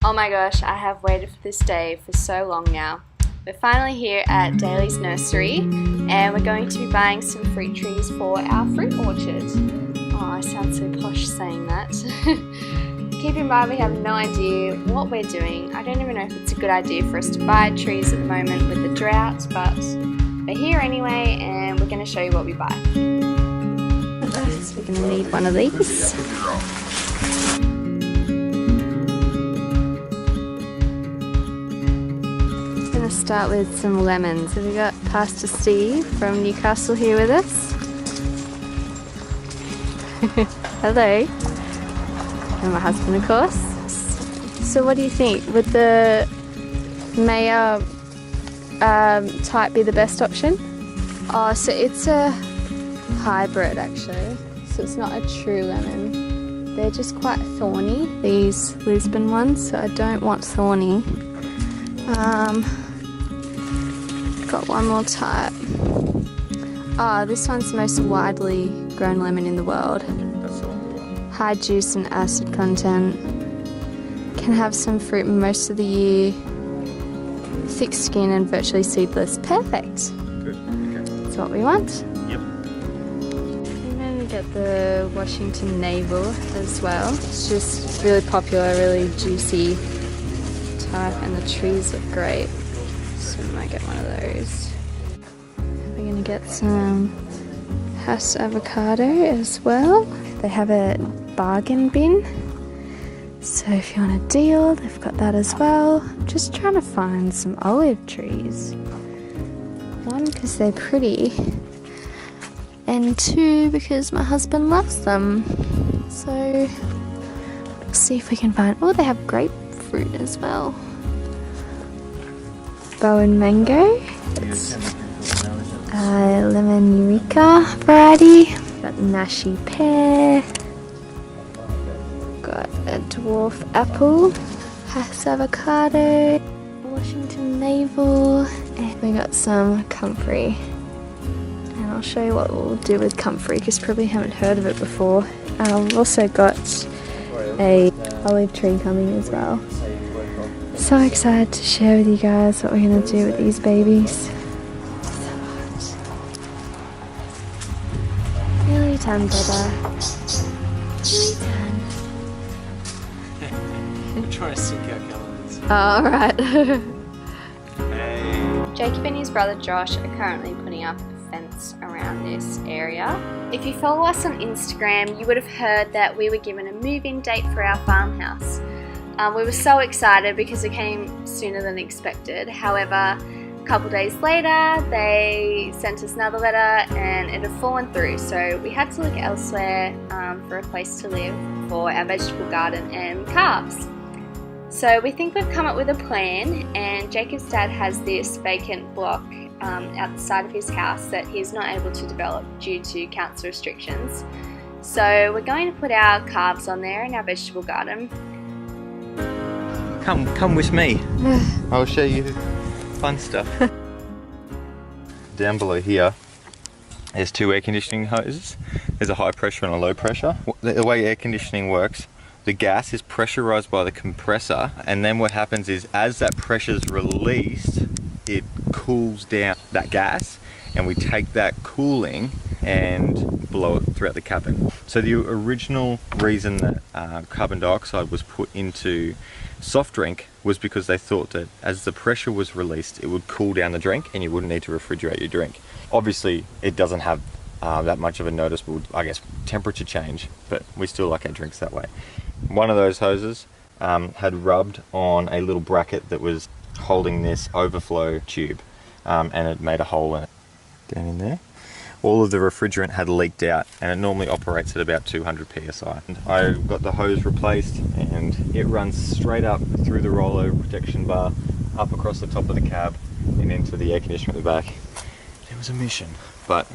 Oh my gosh, I have waited for this day for so long now. We're finally here at Daley's Nursery and we're going to be buying some fruit trees for our fruit orchard. Oh, I sound so posh saying that. Keep in mind we have no idea what we're doing. I don't even know if it's a good idea for us to buy trees at the moment with the drought, but we're here anyway and we're going to show you what we buy. So we're going to need one of these. Going to start with some lemons. Have we got Pastor Steve from Newcastle here with us? Hello. And my husband, of course. So what do you think? Would the Mayor type be the best option? Oh, so it's a hybrid actually. So it's not a true lemon. They're just quite thorny, these Lisbon ones, so I don't want thorny. Got one more type. Ah, this one's the most widely grown lemon in the world. High juice and acid content. Can have some fruit most of the year. Thick skin and virtually seedless. Perfect. Good. Okay. That's what we want. Yep. I'm going to get the Washington Navel as well. It's just really popular, really juicy type, and the trees look great. So we might get one of those. We're going to get some Hass avocado as well. They have a bargain bin, so if you want a deal, they've got that as well. I'm just trying to find some olive trees. One, because they're pretty, and two, because my husband loves them. So let's see if we can find. Oh, they have grapefruit as well. Bowen mango. It's lemon eureka variety. Got Nashi pear. Got a dwarf apple. Hass avocado. Washington Navel. And we got some comfrey. And I'll show you what we'll do with comfrey because you probably haven't heard of it before. We've also got a olive tree coming as well. So excited to share with you guys what we're going to do with these babies. Nearly done, brother. Nearly done. I'm trying to sync our calendars. Oh, alright. Hey. Jacob and his brother Josh are currently putting up a fence around this area. If you follow us on Instagram, you would have heard that we were given a move-in date for our farmhouse. We were so excited because it came sooner than expected. However, a couple days later, they sent us another letter and it had fallen through. So we had to look elsewhere for a place to live for our vegetable garden and calves. So we think we've come up with a plan, and Jacob's dad has this vacant block out the side of his house that he's not able to develop due to council restrictions. So we're going to put our calves on there in our vegetable garden. Come with me. I'll show you fun stuff. Down below here, there's two air conditioning hoses. There's a high pressure and a low pressure. The way air conditioning works, the gas is pressurized by the compressor, and then what happens is as that pressure is released, it cools down that gas, and we take that cooling and blow it throughout the cabin. So the original reason that carbon dioxide was put into soft drink was because they thought that as the pressure was released, it would cool down the drink and you wouldn't need to refrigerate your drink. Obviously, it doesn't have that much of a noticeable, I guess, temperature change, but we still like our drinks that way. One of those hoses had rubbed on a little bracket that was holding this overflow tube, and it made a hole in it. Down in there. All of the refrigerant had leaked out, and it normally operates at about 200 psi. And I got the hose replaced, and it runs straight up through the rollover protection bar, up across the top of the cab, and into the air conditioner at the back. It was a mission, but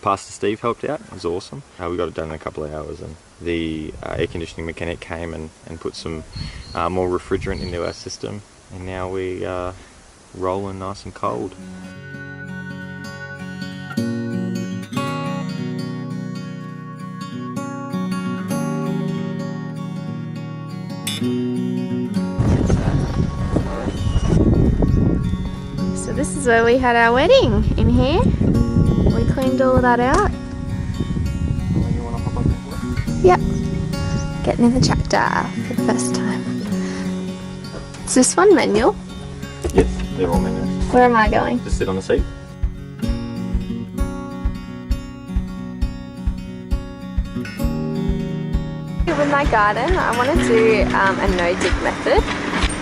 Pastor Steve helped out. It was awesome. We got it done in a couple of hours, and the air conditioning mechanic came and put some more refrigerant into our system, and now we are rolling nice and cold. this is where we had our wedding, in here. We cleaned all of that out. Yep. Getting in the tractor for the first time. Is this one manual? Yes, they're all manual. Where am I going? Just sit on the seat. With my garden, I want to do a no-dig method.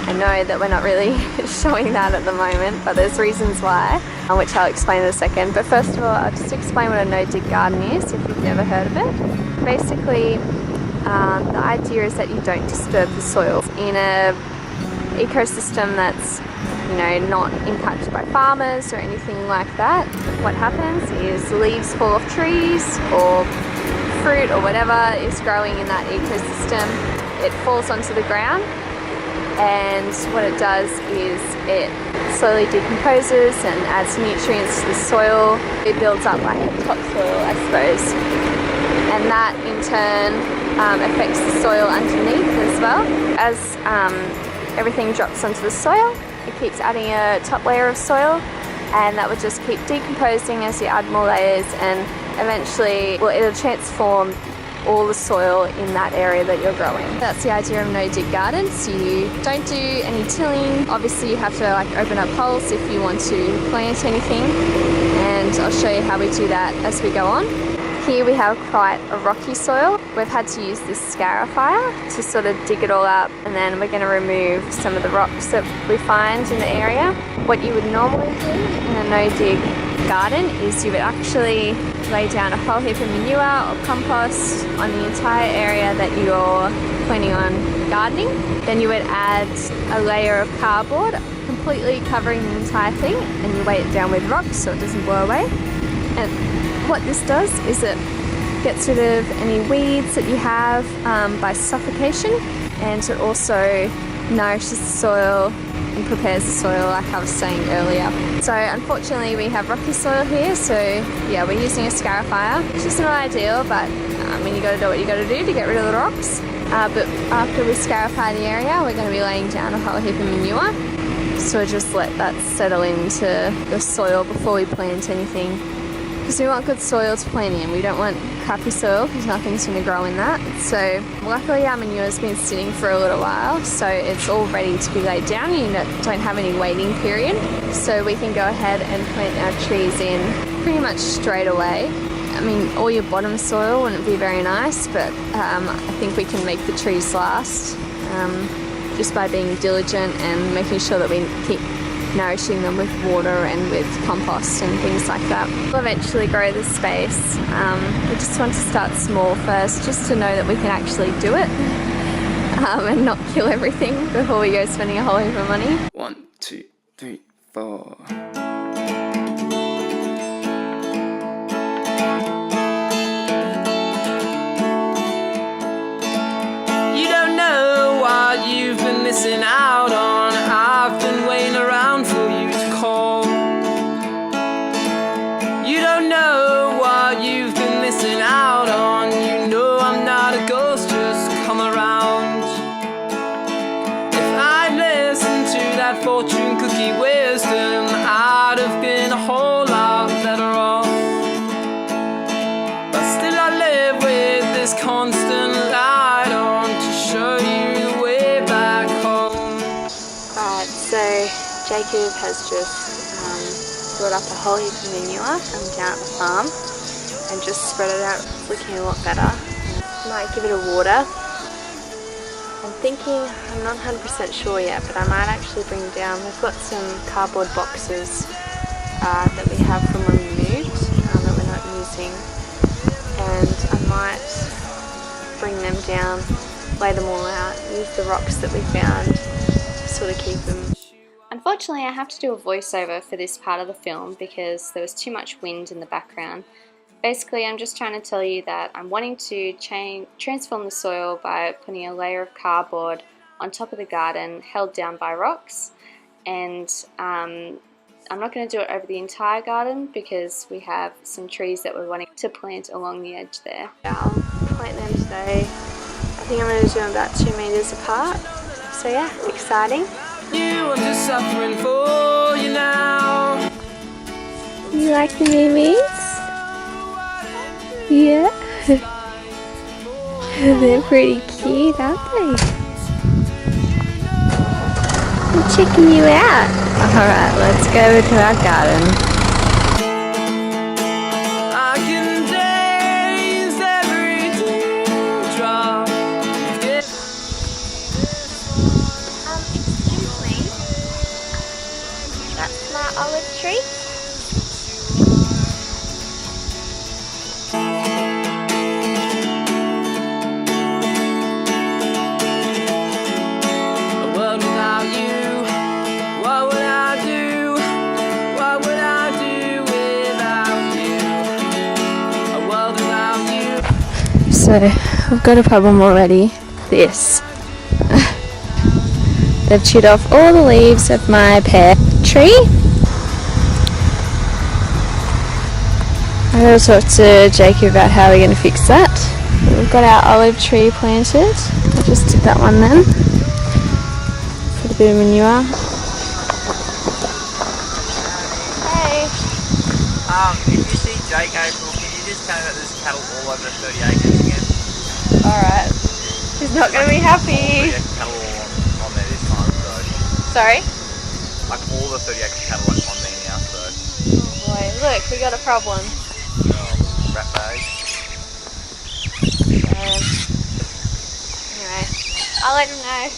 I know that we're not really showing that at the moment, but there's reasons why, which I'll explain in a second. But first of all, I'll just explain what a no-dig garden is if you've never heard of it. Basically, the idea is that you don't disturb the soil in an ecosystem that's, you know, not impacted by farmers or anything like that. What happens is leaves fall off trees or fruit or whatever is growing in that ecosystem. It falls onto the ground, and what it does is it slowly decomposes and adds nutrients to the soil. It builds up like a topsoil, I suppose, and that in turn affects the soil underneath as well. As everything drops onto the soil, it keeps adding a top layer of soil, and that would just keep decomposing as you add more layers, and eventually, well, it'll transform all the soil in that area that you're growing. That's the idea of no-dig gardens. You don't do any tilling. Obviously, you have to like open up holes if you want to plant anything, and I'll show you how we do that as we go on. Here we have quite a rocky soil. We've had to use this scarifier to sort of dig it all up, and then we're going to remove some of the rocks that we find in the area. What you would normally do in a no-dig garden is you would actually lay down a whole heap of manure or compost on the entire area that you're planning on gardening. Then you would add a layer of cardboard completely covering the entire thing, and you weigh it down with rocks so it doesn't blow away. And what this does is it gets rid of any weeds that you have by suffocation, and it also nourishes the soil and prepares the soil like I was saying earlier. So unfortunately we have rocky soil here, so yeah, we're using a scarifier, which is not ideal, but I mean, you got to do what you got to do to get rid of the rocks. But after we scarify the area, we're going to be laying down a whole heap of manure, so just let that settle into the soil before we plant anything. Because we want good soil to plant in. We don't want crappy soil because nothing's going to grow in that. So luckily our manure's been sitting for a little while, so it's all ready to be laid down. You don't have any waiting period, so we can go ahead and plant our trees in pretty much straight away. I mean, all your bottom soil wouldn't be very nice, but I think we can make the trees last just by being diligent and making sure that we keep nourishing them with water and with compost and things like that. We'll eventually grow this space. We just want to start small first, just to know that we can actually do it and not kill everything before we go spending a whole heap of money. 1, 2, 3, 4. You don't know what you've been missing out on. I've been waiting around for you to call. You don't know what you've been missing out on. You know I'm not a ghost, just come around. If I'd listened to that fortune cookie wisdom, I'd have been a whole lot better off. But still I live with this constant light on to show you the way back home. Right, so Jacob has just brought up a whole heap of manure from down at the farm and just spread it out. It's looking a lot better. Might give it a water. I'm thinking, I'm not 100% sure yet, but I might actually bring down, we've got some cardboard boxes that we have from when we moved that we're not using, and I might bring them down, lay them all out, use the rocks that we found to sort of keep them. Unfortunately, I have to do a voiceover for this part of the film because there was too much wind in the background. Basically, I'm just trying to tell you that I'm wanting to transform the soil by putting a layer of cardboard on top of the garden held down by rocks, and I'm not going to do it over the entire garden because we have some trees that we're wanting to plant along the edge there. I'll plant them today. I think I'm going to do them about 2 meters apart, so yeah, exciting. You, I'm just suffering for you now. You like the memes? Yeah. They're pretty cute, aren't they? I'm checking you out. Alright, let's go to our garden. I can taste every teardrop. Excuse me. That's my olive tree. A world without you, what would I do? What would I do without you? A world without you. So, I've got a problem already. This. They've chewed off all the leaves of my pear tree. I'm going to talk to Jacob about how we're going to fix that. We've got our olive tree planted. I just did that one then. Put a bit of manure. Hey. If you see Jake April, can you just tell me that there's cattle all over the 30 acres again? Alright. He's not going to be happy. Cattle all on there this time, so. Sorry? Like all the 30 acre cattle like on there now, so. Boy, look, we got a problem. Rat bag. Anyway, I'll let him know.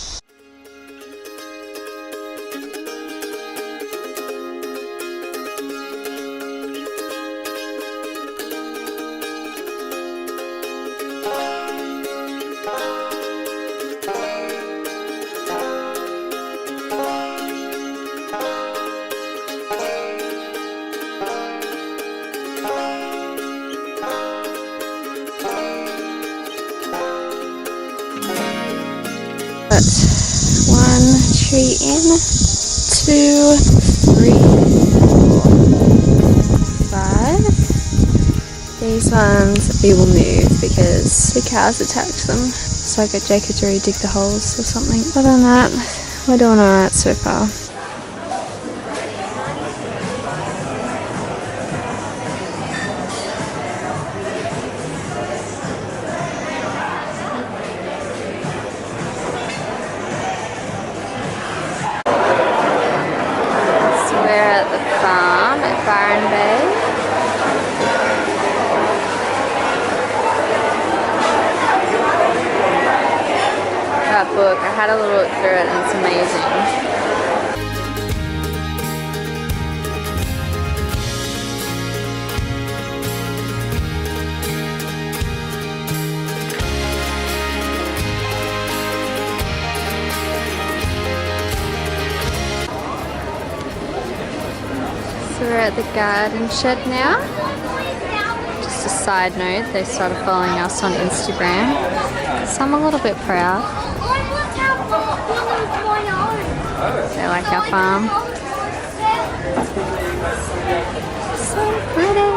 Got 1 tree in, 2, 3, 4, 5. These ones we will move because the cows attacked them. So I got Jacob to re-dig the holes or something. Other than that, we're doing alright so far. Farm at Byron Bay. That book, I had a little look through it and it's amazing. So we're at the garden shed now. Just a side note, they started following us on Instagram. So I'm a little bit proud. They like our farm. So pretty.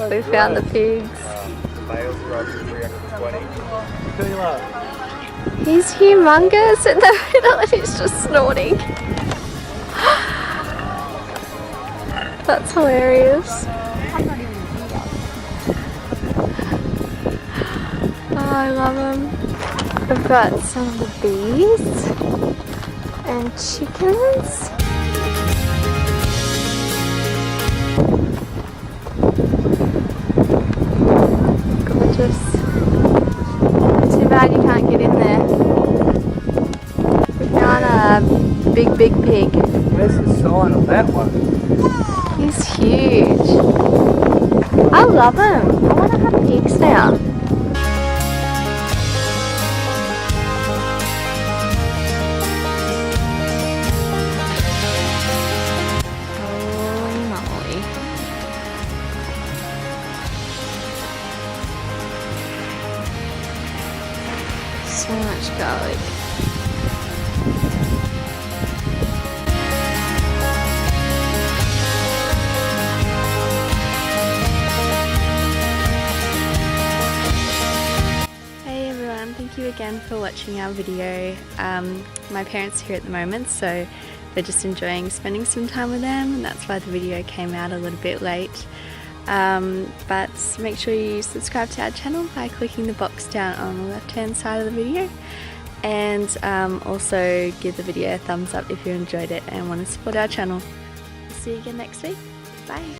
We found the pigs. Bales are up to 320. He's humongous in the middle and he's just snorting. That's hilarious. Oh, I love them. I've got some of the bees and chickens. Gorgeous. Too bad you can't get in there. We found a big pig. Where's the sign on that one? He's huge. I love him. I want to have pigs now. Holy moly. So much garlic. for watching our video. My parents are here at the moment, so they're just enjoying spending some time with them, and that's why the video came out a little bit late. But make sure you subscribe to our channel by clicking the box down on the left hand side of the video, and also give the video a thumbs up if you enjoyed it and want to support our channel. See you again next week. Bye!